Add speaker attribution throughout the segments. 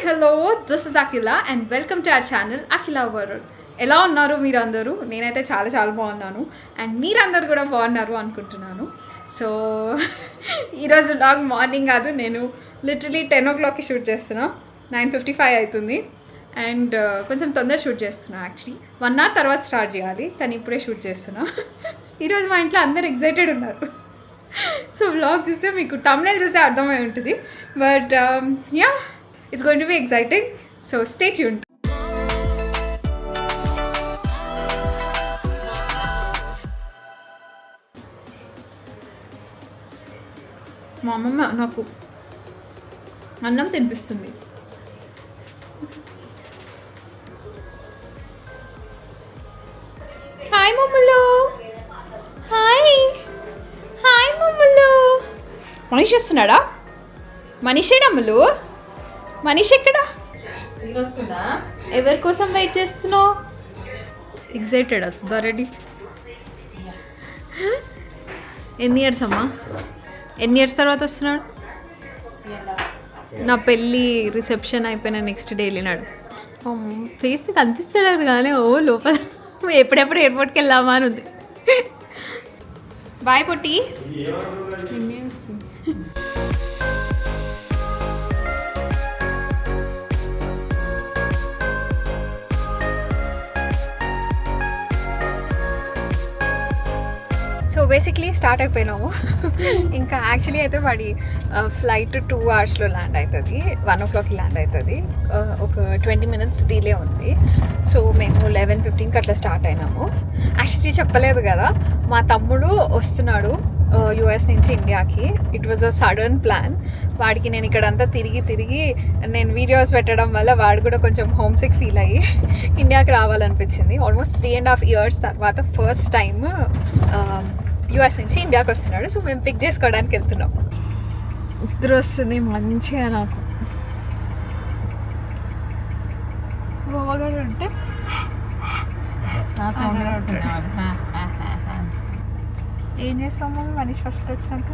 Speaker 1: hello, this is Akila and welcome to our channel Akila World. ఎలా ఉన్నారు మీరందరూ? నేనైతే చాలా బాగున్నాను అండ్ మీరందరూ కూడా బాగున్నారు అనుకుంటున్నాను. సో ఈరోజు వ్లాగ్ మార్నింగ్ కాదు, నేను లిటరలీ 10 o'clockకి షూట్ చేస్తున్నా. 9:55 అవుతుంది అండ్ కొంచెం తొందర షూట్ చేస్తున్నా. యాక్చువల్లీ 1 hour తర్వాత స్టార్ట్ చేయాలి, కానీ ఇప్పుడే షూట్ చేస్తున్నా. ఈరోజు మా ఇంట్లో అందరు ఎక్సైటెడ్ ఉన్నారు. సో వ్లాగ్ చూస్తే మీకు thumbnail చూస్తే అర్థమై ఉంటుంది. But yeah, it's going to be exciting. So stay tuned. మా అమ్మమ్మ నాకు అన్నం తినిపిస్తుంది. హాయ్ మమ్మలు, హాయ్ హాయ్ మమ్మలు. మనీష్ వస్తున్నాడా? మనీషేడమ్మలు, మనీష్ ఎక్కడా?
Speaker 2: వస్తుందా?
Speaker 1: ఎవరి కోసం వెయిట్ చేస్తున్నావు? ఎగ్జైటెడ్ వస్తుందా? రెడీ? ఎన్ని ఇయర్స్ అమ్మా? ఎన్ని ఇయర్స్ తర్వాత వస్తున్నాడు? నా పెళ్ళి రిసెప్షన్ అయిపోయిన నెక్స్ట్ డే వెళ్ళినాడు. ఫేస్ కనిపిస్తలేదు కానీ ఓ లోపల ఎప్పుడెప్పుడు ఎయిర్పోర్ట్కి వెళ్దామా అని ఉంది. బాయ్ పొట్టి. సో బేసిక్లీ స్టార్ట్ అయిపోయినాము. ఇంకా యాక్చువల్లీ అయితే వాడి ఫ్లైట్ 2 hours ల్యాండ్ అవుతుంది. 1 o'clockకి ల్యాండ్ అవుతుంది. ఒక 20 minutes డిలే ఉంది. సో మేము 11:15కి అట్లా స్టార్ట్ అయినాము. యాక్చువల్లీ చెప్పలేదు కదా, మా తమ్ముడు వస్తున్నాడు యుఎస్ నుంచి ఇండియాకి. It was a sudden plan. వాడికి నేను ఇక్కడంతా తిరిగి నేను వీడియోస్ పెట్టడం వల్ల వాడు కూడా కొంచెం హోమ్ సిక్ ఫీల్ అయ్యి ఇండియాకి రావాలనిపించింది. ఆల్మోస్ట్ 3.5 years తర్వాత ఫస్ట్ టైం యుఎస్ నుంచి ఇండియాకి వస్తున్నాడు. సో మేము పిక్ చేసుకోవడానికి వెళ్తున్నాం. నిద్ర వస్తుంది మంచిగా నాకు. బాగాడు అంటే ఏం చేస్తాము మనీష్ ఫస్ట్ వచ్చినాక?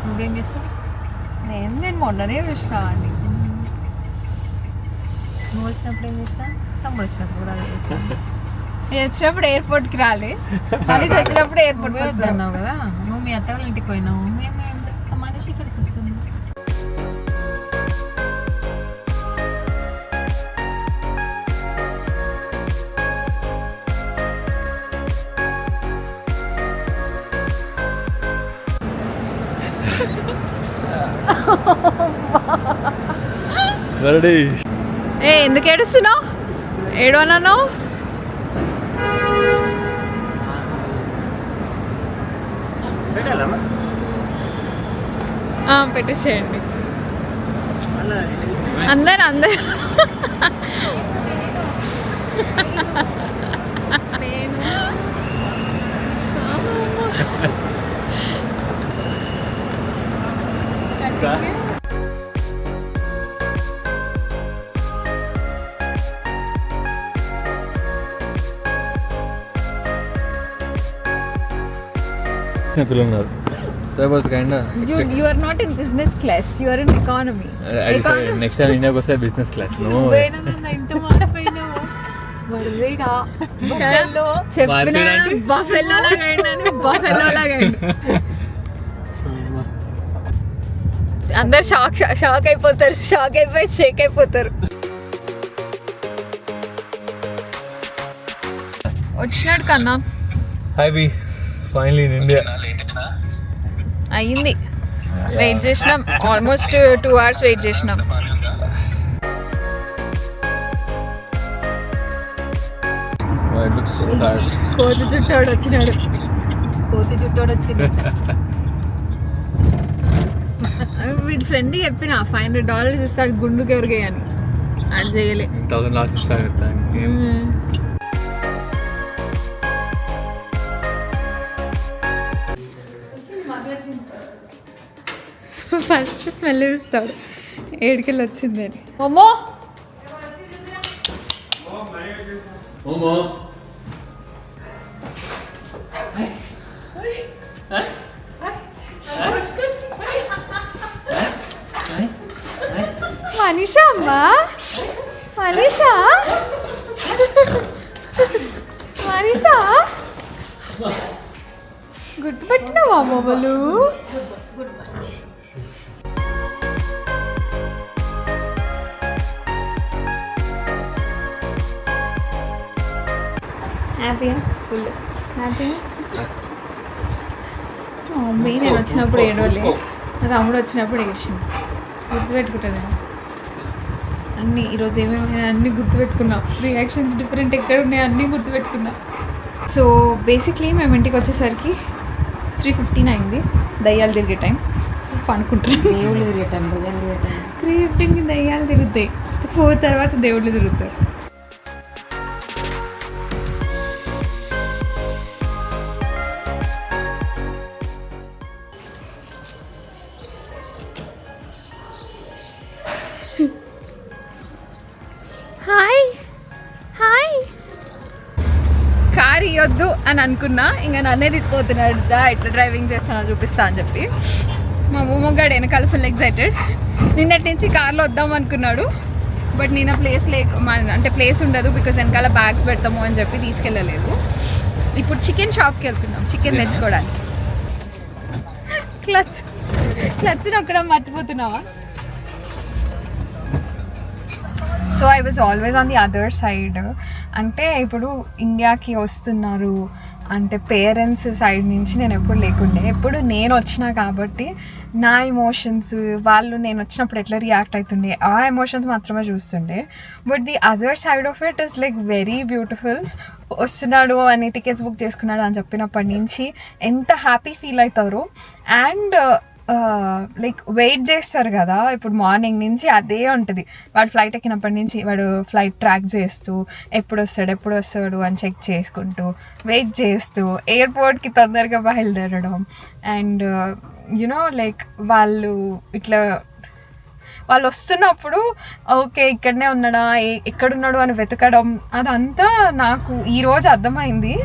Speaker 2: నువ్వేం చేస్తావు?
Speaker 1: నేను మొన్ననే చూసినా అండి.
Speaker 2: నువ్వు వచ్చినప్పుడు ఏం చేసినా? తమ్ముడు వచ్చినప్పుడు కూడా అదే చేస్తాను.
Speaker 1: వచ్చినప్పుడు ఎయిర్పోర్ట్కి రాలే, మనీష్ వచ్చినప్పుడు ఎయిర్పోర్ట్
Speaker 2: వస్తున్నావు కదా. నువ్వు మీ అత్త వాళ్ళ ఇంటికి పోయినావు, మేము మనిషి ఇక్కడికి వస్తుంది.
Speaker 1: ఏ ఎందుకు ఏడుస్తున్నావు? ఏడవనను. పెట్టేసేయండి అందరు.
Speaker 3: So I was kind of.
Speaker 1: You are not in business class. You are in economy.
Speaker 3: I decided next time India goes to business class. No.
Speaker 1: అందరు షాక్ అయిపోతారు. షాక్ అయిపోయి షేక్ అయిపోతారు. వచ్చినాడు కన్నా.
Speaker 3: Hi B. Finally in India.
Speaker 1: అయ్యింది. Wait చేసినాం almost 2 hours wait చేసినాం.
Speaker 3: Oh, it looks so tired.
Speaker 1: కోతి చుట్టాడు వచ్చినాడు.
Speaker 2: వచ్చింది.
Speaker 1: వీడి ఫ్రెండ్ చెప్పిన $500 ఇస్తా గుండుకి ఎవరికి అని. అది చేయలే.
Speaker 3: 1000 last istaను. Thank you.
Speaker 1: First smell చూస్తాడు ఏడుకెళ్ళి వచ్చింది అని. అమ్మో మనీషా అమ్మా, మనీషా, మనీషా గుర్తుపెట్టినావా మొబలు? హ్యాపీయా? ఫుల్ హ్యాపీయా? మా మమ్మీ నేను వచ్చినప్పుడు ఏడవలే, నా తమ్ముడు వచ్చినప్పుడు ఏడ్చింది. గుర్తుపెట్టుకుంటాను నేను అన్నీ. ఈరోజు ఏమేమి అన్నీ గుర్తుపెట్టుకున్నా, రియాక్షన్స్ డిఫరెంట్ ఎక్కడ ఉన్నాయి అన్నీ గుర్తుపెట్టుకున్నా. సో బేసిక్లీ మేము ఇంటికి వచ్చేసరికి 3:15 అయింది, దయ్యాలు తిరిగే టైం. సో పనుకుంటారు.
Speaker 2: దేవుళ్ళు తిరిగే టైం,
Speaker 1: 3:15కి దయ్యాలు తిరుగుతాయి, 4 తర్వాత దేవుళ్ళు తిరుగుతారు. Hi hi. కార్ ఇవ్వద్దు అని అనుకున్నా, ఇంకా నన్నే తీసుకుపోతున్నాడు, ఇట్లా డ్రైవింగ్ చేస్తాను చూపిస్తా అని చెప్పి. మా మొమ్మగాడు వెనకాల ఫుల్ ఎక్సైటెడ్. నిన్నటి నుంచి కార్లో వద్దాం అనుకున్నాడు, బట్ నేను ప్లేస్ అంటే ప్లేస్ ఉండదు, బికాజ్ వెనకాల బ్యాగ్స్ పెడతాము అని చెప్పి తీసుకెళ్ళలేదు. ఇప్పుడు చికెన్ షాప్కి వెళ్తున్నాం చికెన్ తెచ్చుకోవడానికి. క్లచ్ నొక్కడం మర్చిపోతున్నావా? So I was always on the other side. అంటే ఇప్పుడు ఇండియాకి వస్తున్నారు అంటే పేరెంట్స్ సైడ్ నుంచి నేను ఎప్పుడు లేకుండే, ఎప్పుడు నేను వచ్చినా కాబట్టి నా ఎమోషన్స్, వాళ్ళు నేను వచ్చినప్పుడు ఎట్లా రియాక్ట్ అవుతుండే ఆ ఎమోషన్స్ మాత్రమే చూస్తుండే. But the other side of it is like very beautiful. వస్తున్నాడు అని టికెట్స్ బుక్ చేసుకున్నాడు అని చెప్పినప్పటి నుంచి ఎంత హ్యాపీ ఫీల్ అవుతారు. అండ్ లైక్ వెయిట్ చేస్తారు కదా, ఇప్పుడు మార్నింగ్ నుంచి అదే ఉంటుంది. వాడు ఫ్లైట్ ఎక్కినప్పటి నుంచి వాడు ఫ్లైట్ ట్రాక్ చేస్తూ ఎప్పుడు వస్తాడు అని చెక్ చేసుకుంటూ వెయిట్ చేస్తూ ఎయిర్పోర్ట్కి తొందరగా బయలుదేరడం. అండ్ యునో లైక్ వాళ్ళు వస్తున్నప్పుడు ఓకే ఇక్కడనే ఉన్నాడా, ఎక్కడున్నాడు అని వెతకడం, అదంతా నాకు ఈరోజు అర్థమైంది.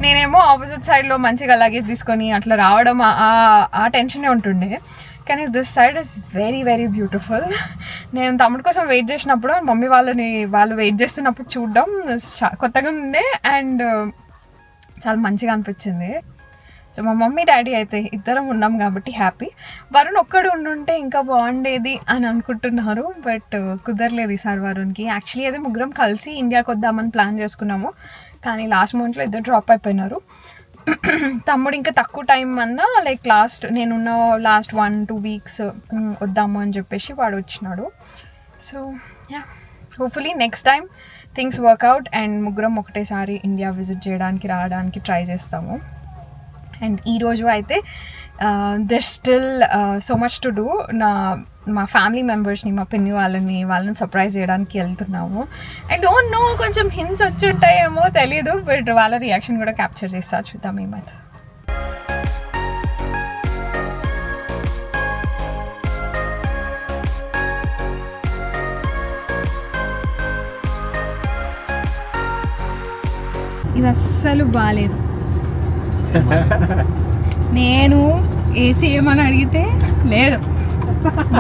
Speaker 1: నేనేమో ఆపోజిట్ సైడ్లో మంచిగా లగేజ్ తీసుకొని అట్లా రావడం ఆ టెన్షనే ఉంటుండే. కానీ this side is very very beautiful. నేను తమ్ముడు కోసం వెయిట్ చేసినప్పుడు మమ్మీ వాళ్ళు వెయిట్ చేస్తున్నప్పుడు చూడడం కొత్తగా ఉండే అండ్ చాలా మంచిగా అనిపించింది. సో మా మమ్మీ డాడీ అయితే ఇద్దరం ఉన్నాం కాబట్టి హ్యాపీ. వరుణ్ ఒక్కడు ఉండుంటే ఇంకా బాగుండేది అని అనుకుంటున్నారు, బట్ కుదరలేదు ఈసారి వరుణ్కి. యాక్చువల్లీ అయితే ముగ్గురం కలిసి ఇండియాకి వద్దామని ప్లాన్ చేసుకున్నాము, కానీ లాస్ట్ మంత్లో ఇద్దరు డ్రాప్ అయిపోయినారు. తమ్ముడు ఇంకా తక్కువ టైం అన్నా లైక్ నేనున్న లాస్ట్ 1-2 వీక్స్ వద్దాము అని చెప్పేసి వాడు వచ్చినాడు. So yeah, hopefully next time things work out and ముగ్గురం ఒకటేసారి ఇండియా విజిట్ రావడానికి ట్రై చేస్తాము. అండ్ ఈరోజు అయితే there still so much to do. మా ఫ్యామిలీ మెంబర్స్ని, మా పిన్ని వాళ్ళని సర్ప్రైజ్ చేయడానికి వెళ్తున్నాము. ఐ డోంట్ నో, కొంచెం హింట్స్ వచ్చి ఉంటాయేమో తెలీదు, బట్ వాళ్ళ రియాక్షన్ కూడా క్యాప్చర్ చేస్తా, చూద్దాం ఏమైతే. ఇది అస్సలు బాగాలేదు. నేను ఏసీ ఏమని అడిగితే లేదు,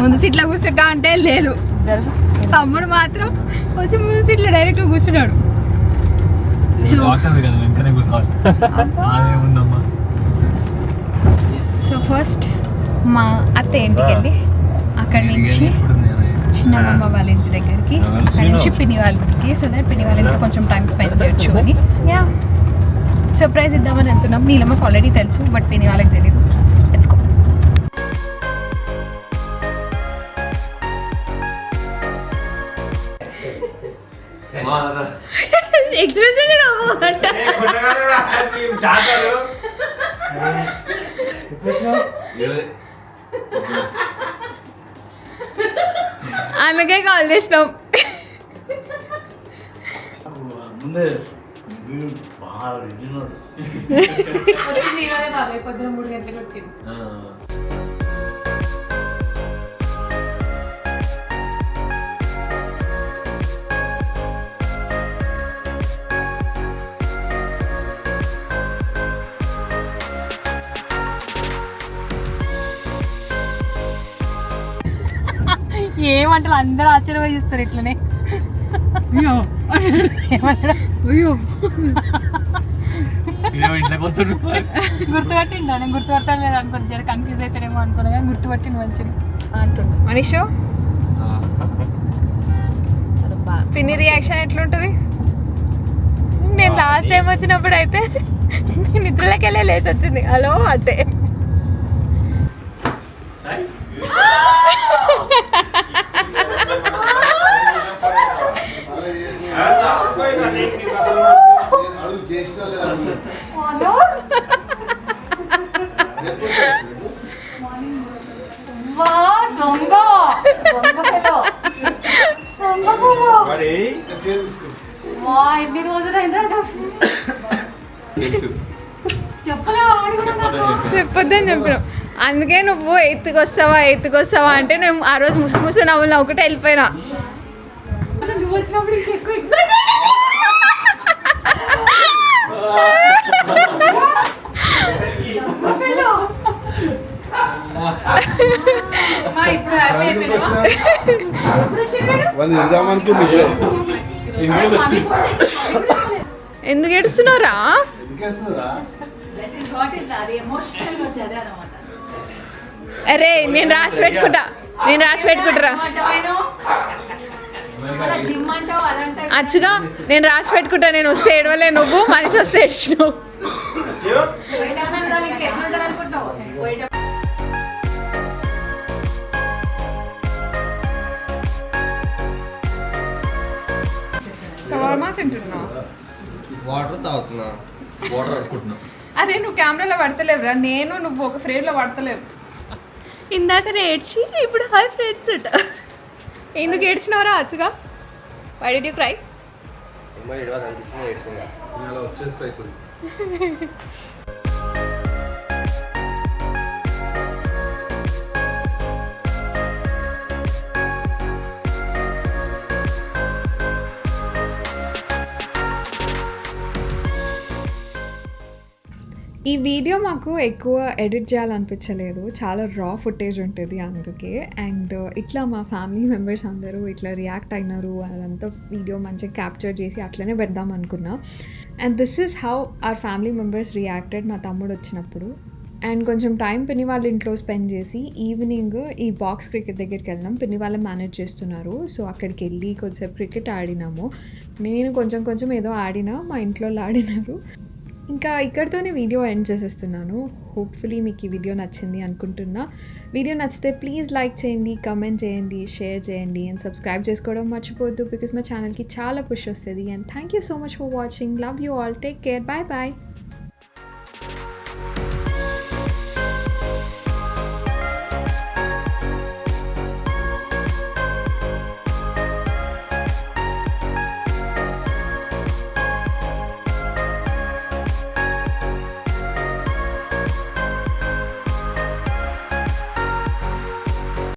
Speaker 1: ముందు సీట్లో కూర్చుంటా అంటే లేదు. తమ్ముడు మాత్రం వచ్చి ముందు సీట్లో డైరెక్ట్గా కూర్చున్నాడు. సో ఫస్ట్ మా అత్త ఇంటికి వెళ్ళి అక్కడి నుంచి చిన్నమ్మ వాళ్ళ ఇంటి దగ్గరికి, అక్కడి నుంచి పిన్ని వాళ్ళ ఇంటికి, సో దట్ పిన్ని వాళ్ళ ఇంటికి కొంచెం టైం స్పెండ్ చేయొచ్చు అని. యా, సర్ప్రైజ్ ఇద్దామని వెళ్తున్నాం. నీలమ్మకి ఆల్రెడీ తెలుసు, బట్ పిన్ని వాళ్ళకి తెలియదు. Let's go. అందుకే కాల్ చేసినాం.
Speaker 2: వచ్చింది బాబాయ్ పొద్దున 3 గంటలకు వచ్చింది. ఏమంటారు అందరూ ఆశ్చర్యపోయి చూస్తారు ఇట్లనే.
Speaker 1: అయ్యో
Speaker 2: ఏమన్నాడు?
Speaker 1: అయ్యో
Speaker 3: ఇంట్లోకి వస్తారు
Speaker 2: గుర్తుపట్టిండు. నేను గుర్తుపట్టలేదు అనుకోండి, జర కన్ఫ్యూజ్ అవుతాడేమో అనుకున్నా కానీ గుర్తుపట్టిండు మంచిగా అంటుండు.
Speaker 1: మనీషు పిన్ని రియాక్షన్ ఎట్లుంటుంది? నేను లాస్ట్ టైం వచ్చినప్పుడు అయితే నిద్రలోకి వెళ్ళే లేచి వచ్చింది హలో అంటే.
Speaker 2: ఎన్ని రోజులు
Speaker 1: చెప్పొద్దని చెప్పినావు. అందుకే నువ్వు ఎత్తుకొస్తావా అంటే నేను ఆ రోజు ముసు నవ్వులు ఒకటే వెళ్ళిపోయినా.
Speaker 2: నువ్వు వచ్చినప్పుడు ఎక్కువ ఎక్సైట్ ఇప్పుడు హ్యాపీ అయిపోయినా.
Speaker 1: ఎందుకు ఏడుస్తున్నారా? అరే నేను రాసి పెట్టుకుంటా అచ్చుగా నేను రాసి పెట్టుకుంటా. నేను వస్తే ఏడవలే, నువ్వు మనిషి వస్తే ఏడ్చినావు.
Speaker 4: వాటర్ తాగుతున్నా.
Speaker 3: వాటర్ అనుకుంటున్నా.
Speaker 1: అరే నువ్వు కెమెరాలో పడతలేవురా, నేను నువ్వు ఒక ఫ్రేమ్లో పడతలేవు. ఇందాక ఏడ్చి ఇప్పుడు హాయ్ ఫ్రెండ్స్ అట. ఎందుకు ఏడ్చినవరా అచ్చుగా? Why did you cry?
Speaker 4: అనిపించింది ఏడ్చింది.
Speaker 5: వచ్చేస్తాయి
Speaker 1: ఈ వీడియో మాకు ఎక్కువ ఎడిట్ చేయాలనిపించలేదు, చాలా రా ఫుటేజ్ ఉంటుంది అందుకే. అండ్ ఇట్లా మా ఫ్యామిలీ మెంబర్స్ అందరూ ఇట్లా రియాక్ట్ అయినారు, అదంతా వీడియో మంచిగా క్యాప్చర్ చేసి అట్లనే పెడదాం అనుకున్నా. And this is how our family members reacted మా తమ్ముడు వచ్చినప్పుడు. అండ్ కొంచెం టైం పిన్ని వాళ్ళ ఇంట్లో స్పెండ్ చేసి ఈవినింగ్ ఈ బాక్స్ క్రికెట్ దగ్గరికి వెళ్ళినాం. పిన్ని వాళ్ళే మేనేజ్ చేస్తున్నారు, సో అక్కడికి వెళ్ళి కొంచెంసేపు క్రికెట్ ఆడినాము. నేను కొంచెం ఏదో ఆడినా, మా ఇంట్లో ఆడినారు. ఇంకా ఇక్కడితోనే వీడియో ఎండ్ చేసేస్తున్నాను. హోప్ఫుల్లీ మీకు ఈ వీడియో నచ్చింది అనుకుంటున్నా. వీడియో నచ్చితే ప్లీజ్ లైక్ చేయండి, కమెంట్ చేయండి, షేర్ చేయండి అండ్ సబ్స్క్రైబ్ చేసుకోవడం మర్చిపోవద్దు, బికాస్ మా ఛానల్కి చాలా పుష్ వస్తుంది. And thank you so much for watching. Love you all. Take care. Bye bye.